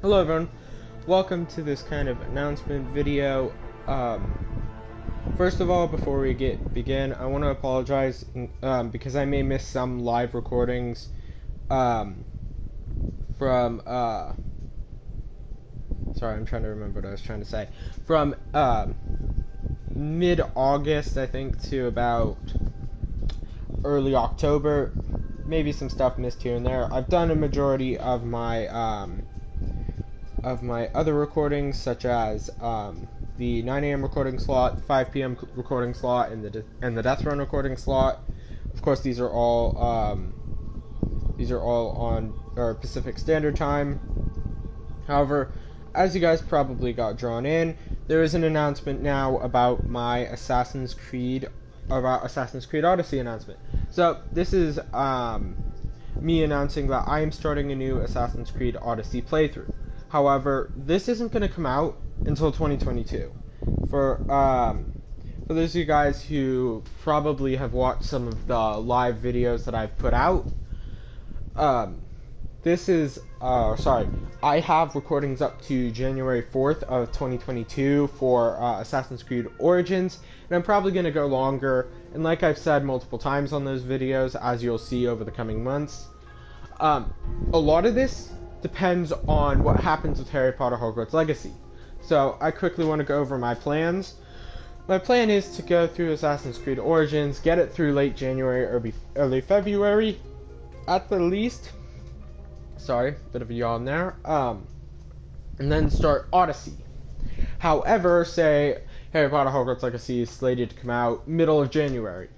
Hello everyone, welcome to this kind of announcement video. First of all, before we begin, I want to apologize because I may miss some live recordings from sorry, I'm trying to remember what I was trying to say. From mid-August, I think, to about early October. Maybe some stuff missed here and there. I've done a majority of my other recordings, such as the 9 a.m. recording slot, 5 p.m. recording slot, and the Death Run recording slot. Of course, these are all on Pacific Standard Time. However, as you guys probably got drawn in, there is an announcement now about my Assassin's Creed Odyssey announcement. So this is me announcing that I am starting a new Assassin's Creed Odyssey playthrough. However, this isn't going to come out until 2022. For those of you guys who probably have watched some of the live videos that I've put out, I have recordings up to January 4th of 2022 for Assassin's Creed Origins, and I'm probably going to go longer, and like I've said multiple times on those videos, as you'll see over the coming months, a lot of this depends on what happens with Harry Potter Hogwarts Legacy. So I quickly want to go over my plans. My plan is to go through Assassin's Creed Origins, get it through late January or early February, at the least. Sorry, bit of a yawn there. And then start Odyssey. However, say Harry Potter Hogwarts Legacy is slated to come out middle of January,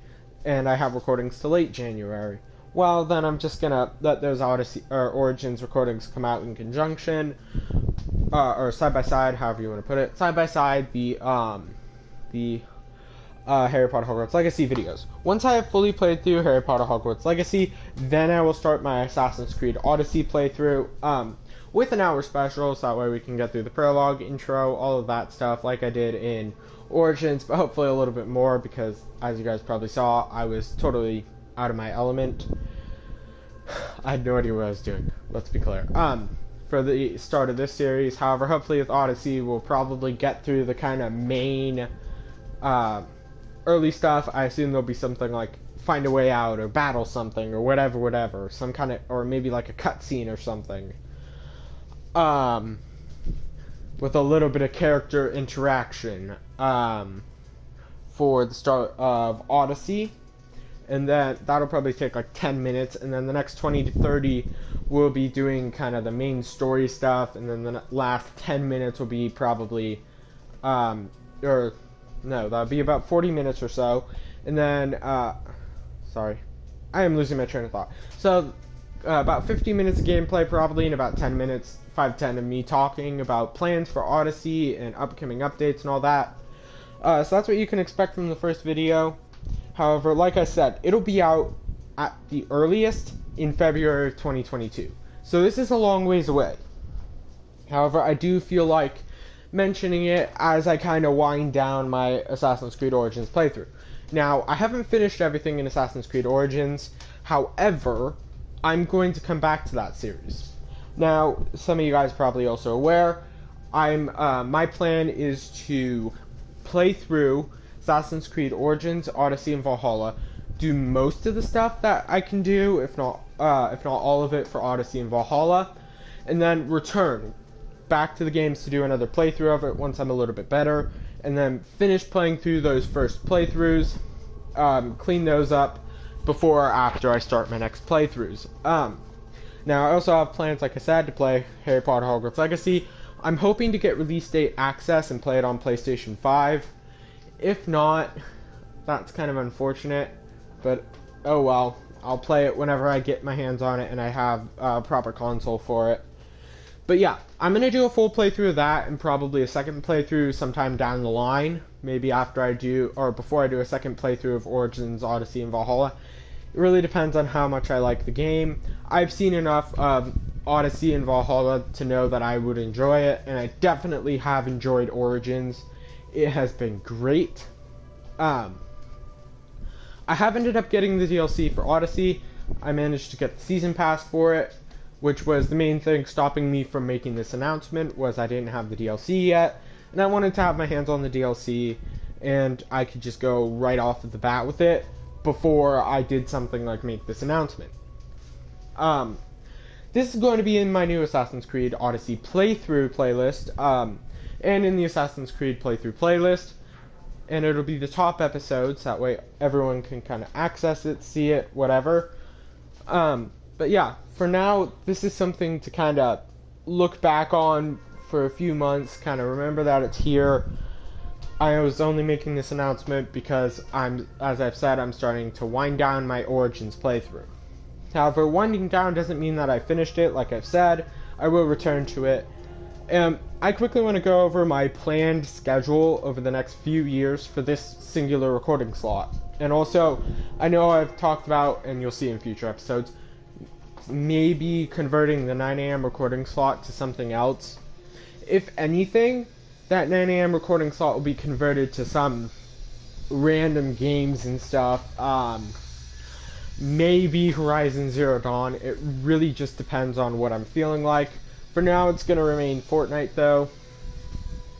and I have recordings to late January. Well, then I'm just gonna let those Odyssey or Origins recordings come out in conjunction, or side by side, however you want to put it. Side by side, the Harry Potter Hogwarts Legacy videos. Once I have fully played through Harry Potter Hogwarts Legacy, then I will start my Assassin's Creed Odyssey playthrough, with an hour special, so that way we can get through the prologue, intro, all of that stuff, like I did in Origins, but hopefully a little bit more, because as you guys probably saw, I was totally out of my element. I had no idea what I was doing, let's be clear. For the start of this series, however, hopefully with Odyssey, we'll probably get through the kind of main, early stuff. I assume there'll be something like find a way out, or battle something, or whatever, some kind of, or maybe like a cutscene or something. With a little bit of character interaction, for the start of Odyssey. And then that'll probably take like 10 minutes, and then the next 20 to 30 will be doing kind of the main story stuff, and then the last 10 minutes will be probably, that'll be about 40 minutes or so, and then, sorry, I am losing my train of thought. So, about 15 minutes of gameplay probably, and about 10 minutes, 5-10 of me talking about plans for Odyssey and upcoming updates and all that. So that's what you can expect from the first video. However, like I said, it'll be out at the earliest in February of 2022. So this is a long ways away. However, I do feel like mentioning it as I kind of wind down my Assassin's Creed Origins playthrough. Now, I haven't finished everything in Assassin's Creed Origins. However, I'm going to come back to that series. Now, some of you guys are probably also aware, my plan is to play through Assassin's Creed Origins, Odyssey, and Valhalla, do most of the stuff that I can do, if not all of it, for Odyssey and Valhalla, and then return back to the games to do another playthrough of it once I'm a little bit better, and then finish playing through those first playthroughs, clean those up before or after I start my next playthroughs. Now, I also have plans, like I said, to play Harry Potter Hogwarts Legacy. I'm hoping to get release date access and play it on PlayStation 5. If not, that's kind of unfortunate, but oh well. I'll play it whenever I get my hands on it and I have a proper console for it. But yeah, I'm going to do a full playthrough of that, and probably a second playthrough sometime down the line. Maybe after I do, or before I do a second playthrough of Origins, Odyssey, and Valhalla. It really depends on how much I like the game. I've seen enough of Odyssey and Valhalla to know that I would enjoy it, and I definitely have enjoyed Origins. It has been great. I have ended up getting the DLC for Odyssey. I managed to get the season pass for it. which was the main thing stopping me from making this announcement, was I didn't have the DLC yet, and I wanted to have my hands on the DLC, and I could just go right off of the bat with it before I did something like make this announcement. This is going to be in my new Assassin's Creed Odyssey playthrough playlist, and in the Assassin's Creed playthrough playlist, and it'll be the top episodes, that way everyone can kind of access it, see it, whatever. But yeah, for now, this is something to kind of look back on for a few months, kind of remember that it's here. I was only making this announcement because as I've said, I'm starting to wind down my Origins playthrough. However, winding down doesn't mean that I finished it. Like I've said, I will return to it. I quickly want to go over my planned schedule over the next few years for this singular recording slot. And also, I know I've talked about, and you'll see in future episodes, maybe converting the 9 a.m. recording slot to something else. If anything, that 9 a.m. recording slot will be converted to some random games and stuff. Maybe Horizon Zero Dawn. It really just depends on what I'm feeling like. For now, it's going to remain Fortnite, though.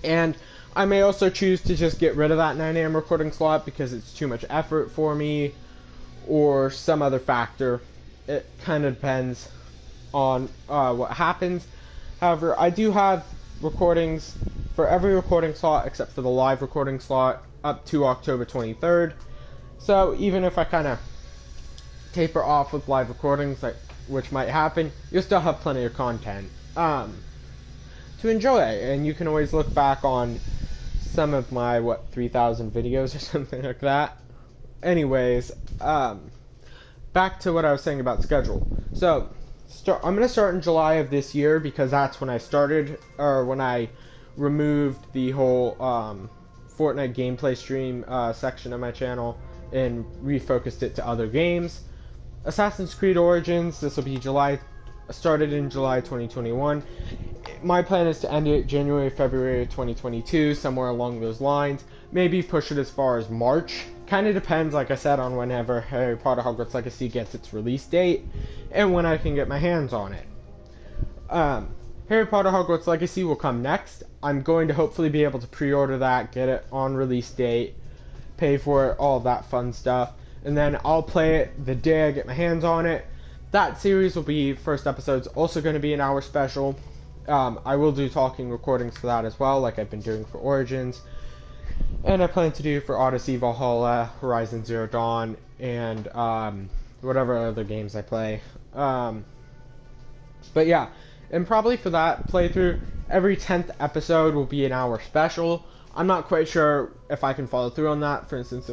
And I may also choose to just get rid of that 9 a.m. recording slot because it's too much effort for me, or some other factor. It kind of depends on what happens. However, I do have recordings for every recording slot except for the live recording slot up to October 23rd. So even if I kind of taper off with live recordings, which might happen, you'll still have plenty of content to enjoy, and you can always look back on some of my 3,000 videos or something like that. Anyways, back to what I was saying about schedule. So I'm going to start in July of this year because that's when I started, or when I removed the whole Fortnite gameplay stream section of my channel and refocused it to other games. Assassin's Creed Origins, this will be started in July 2021. My plan is to end it January, February 2022, somewhere along those lines. Maybe push it as far as March. Kind of depends, like I said, on whenever Harry Potter Hogwarts Legacy gets its release date and when I can get my hands on it. Harry Potter Hogwarts Legacy will come next. I'm going to hopefully be able to pre-order that, get it on release date, pay for it, all of that fun stuff, and then I'll play it the day I get my hands on it. That series will be, first episode's also going to be an hour special. I will do talking recordings for that as well, like I've been doing for Origins. And I plan to do for Odyssey, Valhalla, Horizon Zero Dawn, and whatever other games I play. But yeah, and probably for that playthrough, every 10th episode will be an hour special. I'm not quite sure if I can follow through on that. For instance,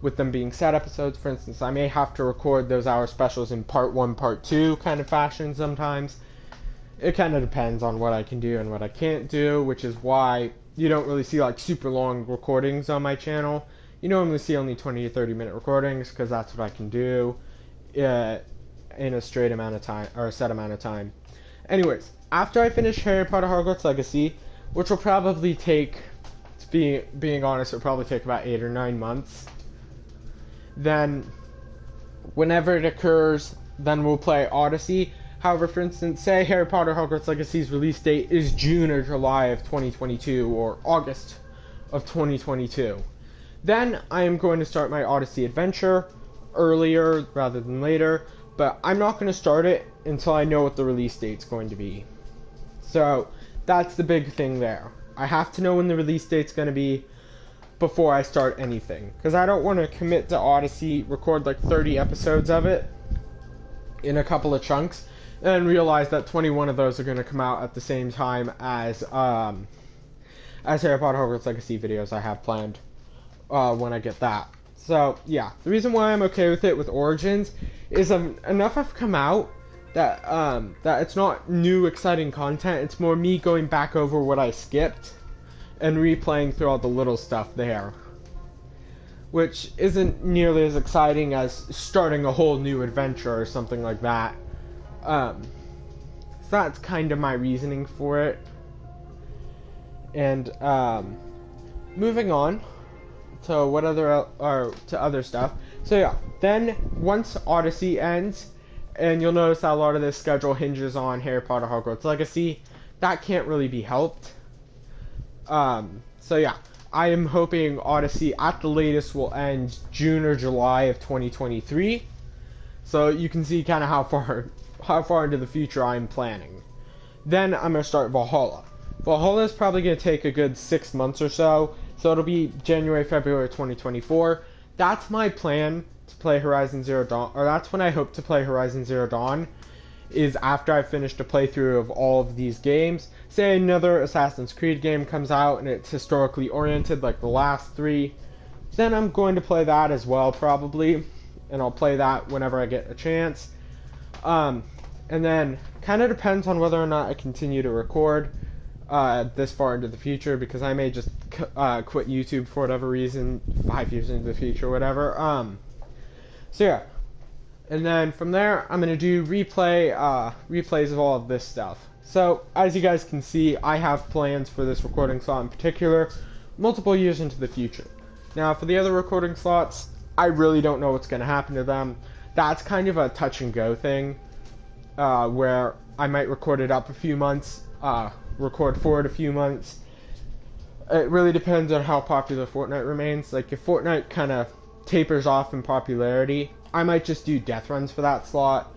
with them being set episodes, for instance, I may have to record those hour specials in part 1, part 2 kind of fashion sometimes. It kind of depends on what I can do and what I can't do, which is why you don't really see like super long recordings on my channel. You normally see only 20 to 30 minute recordings because that's what I can do in a straight amount of time, or a set amount of time. Anyways, after I finish Harry Potter Hogwarts Legacy, which will probably take, being honest, it'll probably take about 8 or 9 months. Then, whenever it occurs, then we'll play Odyssey. However, for instance, say Harry Potter Hogwarts Legacy's release date is June or July of 2022, or August of 2022. Then I am going to start my Odyssey adventure earlier rather than later, but I'm not going to start it until I know what the release date's going to be. So, that's the big thing there. I have to know when the release date's going to be before I start anything, because I don't want to commit to Odyssey, record like 30 episodes of it in a couple of chunks, and realize that 21 of those are going to come out at the same time as Harry Potter Hogwarts Legacy videos I have planned when I get that. So yeah, the reason why I'm okay with it with Origins is enough have come out that that it's not new exciting content. It's more me going back over what I skipped and replaying through all the little stuff there, which isn't nearly as exciting as starting a whole new adventure or something like that. So that's kind of my reasoning for it. And moving on to what other to other stuff. So yeah, then once Odyssey ends, and you'll notice that a lot of this schedule hinges on Harry Potter Hogwarts Legacy. That can't really be helped. So yeah, I am hoping Odyssey at the latest will end June or July of 2023. So you can see kind of how far into the future I'm planning. Then I'm gonna start Valhalla. Valhalla is probably gonna take a good 6 months or so. So it'll be January, February 2024. That's my plan to play Horizon Zero Dawn, or that's when I hope to play Horizon Zero Dawn, is after I've finished a playthrough of all of these games. Say another Assassin's Creed game comes out and it's historically oriented like the last three, then I'm going to play that as well probably, and I'll play that whenever I get a chance. And then kind of depends on whether or not I continue to record this far into the future, because I may just quit YouTube for whatever reason 5 years into the future, whatever. So yeah. And then from there, I'm going to do replays of all of this stuff. So, as you guys can see, I have plans for this recording slot in particular, multiple years into the future. Now, for the other recording slots, I really don't know what's going to happen to them. That's kind of a touch and go thing, where I might record it up a few months, record forward a few months. It really depends on how popular Fortnite remains. Like, if Fortnite kind of tapers off in popularity, I might just do death runs for that slot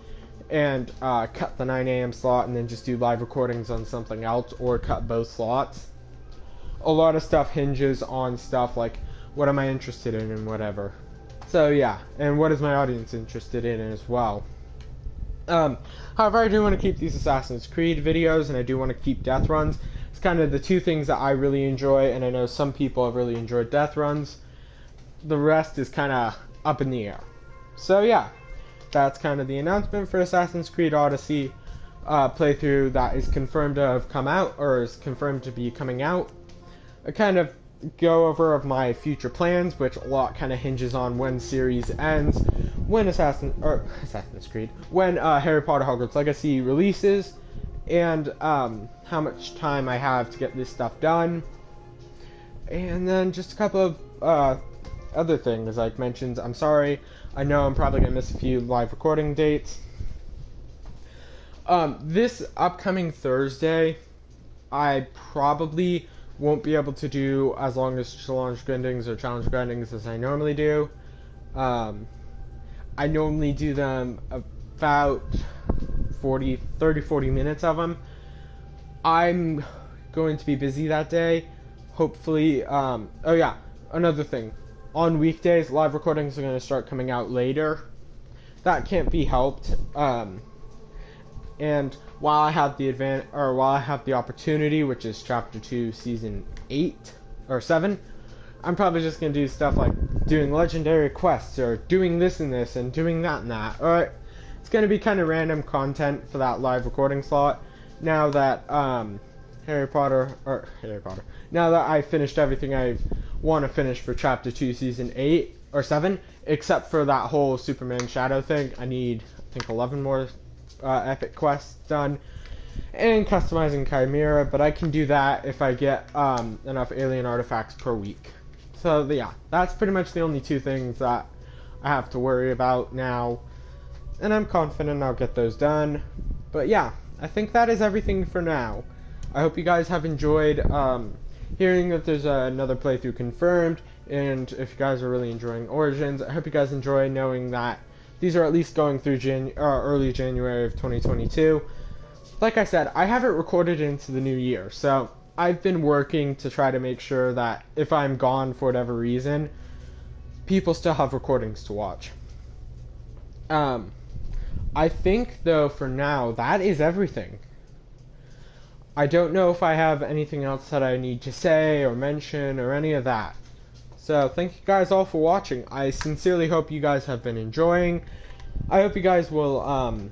and cut the 9 a.m. slot and then just do live recordings on something else, or cut both slots. A lot of stuff hinges on stuff like what am I interested in and whatever. So yeah, and what is my audience interested in as well. However, I do want to keep these Assassin's Creed videos, and I do want to keep death runs. It's kind of the two things that I really enjoy, and I know some people have really enjoyed death runs. The rest is kind of up in the air. So yeah, that's kind of the announcement for Assassin's Creed Odyssey playthrough that is confirmed to have come out, or is confirmed to be coming out. A kind of go over of my future plans, which a lot kind of hinges on when series ends, when Assassin's Creed, when Harry Potter Hogwarts Legacy releases, and how much time I have to get this stuff done. And then just a couple of other things, like mentions. I'm sorry, I know I'm probably going to miss a few live recording dates. This upcoming Thursday, I probably won't be able to do as long as challenge grindings as I normally do. I normally do them about 30, 40 minutes of them. I'm going to be busy that day. Hopefully, oh yeah, another thing. On weekdays, live recordings are going to start coming out later. That can't be helped. And while I have the opportunity, which is Chapter 2, Season 8 or 7, I'm probably just going to do stuff like doing legendary quests, or doing this and this, and doing that and that. Alright, it's going to be kind of random content for that live recording slot. Now that now that I finished everything I want to finish for Chapter 2, Season 8 or 7, except for that whole Superman Shadow thing. I need, I think, 11 more epic quests done, and customizing Chimera, but I can do that if I get enough alien artifacts per week. So yeah, that's pretty much the only two things that I have to worry about now, and I'm confident I'll get those done. But yeah, I think that is everything for now. I hope you guys have enjoyed hearing that there's another playthrough confirmed, and if you guys are really enjoying Origins, I hope you guys enjoy knowing that these are at least going through early January of 2022. Like I said, I have it recorded into the new year, so I've been working to try to make sure that if I'm gone for whatever reason, people still have recordings to watch. I think, though, for now, that is everything. I don't know if I have anything else that I need to say or mention or any of that. So, thank you guys all for watching. I sincerely hope you guys have been enjoying. I hope you guys will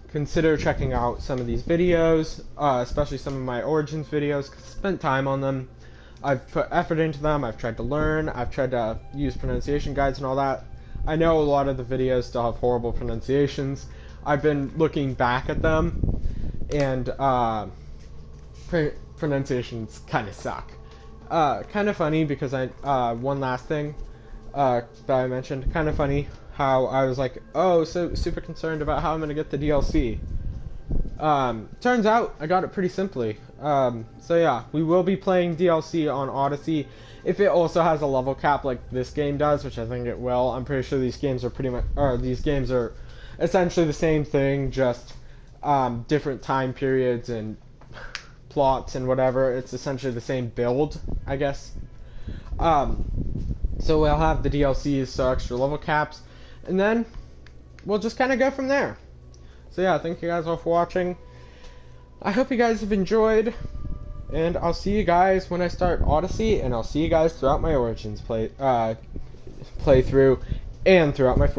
consider checking out some of these videos, especially some of my Origins videos, 'cause I spent time on them. I've put effort into them, I've tried to learn, I've tried to use pronunciation guides and all that. I know a lot of the videos still have horrible pronunciations. I've been looking back at them, and pronunciations kind of suck. Kind of funny, because one last thing. that I mentioned. Kind of funny how I was like, oh, so super concerned about how I'm gonna get the DLC. Turns out I got it pretty simply. So yeah, we will be playing DLC on Odyssey. If it also has a level cap like this game does, which I think it will, I'm pretty sure these games are essentially the same thing, just different time periods and plots and whatever. It's essentially the same build, I guess. So we'll have the DLCs, so extra level caps, and then we'll just kind of go from there. So yeah, thank you guys all for watching. I hope you guys have enjoyed, and I'll see you guys when I start Odyssey, and I'll see you guys throughout my Origins playthrough, and throughout my Fortnite.